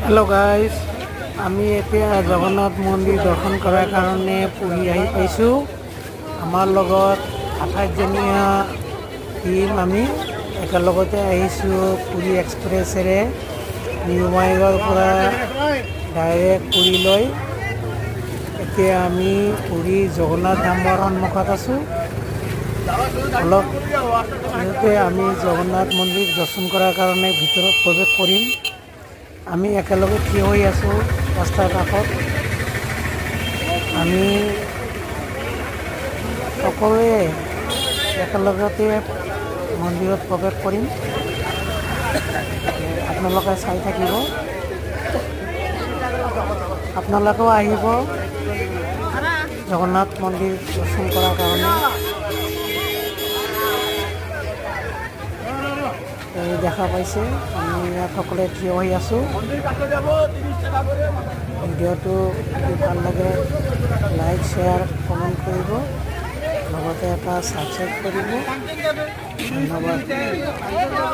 Hello guys আমি এতিয়া জগন্নাথ মন্দিৰ দৰ্শন কৰাৰ কাৰণে পুৰী আহি পাইছোঁ। আমাৰ লগত 28 জনীয়া টিম আমি একেলগতে আহিছোঁ পুৰী এক্সপ্ৰেছেৰে নিউ বঙাইগাঁৱৰ পৰা ডাইৰেক্ট পুৰীলৈ। এতিয়া আমি পুৰী জগন্নাথ ধামৰ সন্মুখত আছোঁ। অলপ ইহঁতে আমি জগন্নাথ মন্দিৰ দৰ্শন কৰাৰ কাৰণে ভিতৰত প্ৰৱেশ কৰিম। আমি একেলগে থিয় হৈ আছোঁ ৰাস্তাৰ কাষত। আমি সকলোৱে একেলগতে মন্দিৰত প্ৰৱেশ কৰিম। আপোনালোকে চাই থাকিব, আপোনালোকেও আহিব জগন্নাথ মন্দিৰ দৰ্শন কৰাৰ কাৰণে। দেখা পাইছে আমি ইয়াত সকলোৱে থিয় হৈ আছোঁ। ভিডিঅ'টো যদি ভাল লাগে লাইক শ্বেয়াৰ কমেণ্ট কৰিব, লগতে এটা ছাবস্ক্ৰাইব কৰিব। ধন্যবাদ।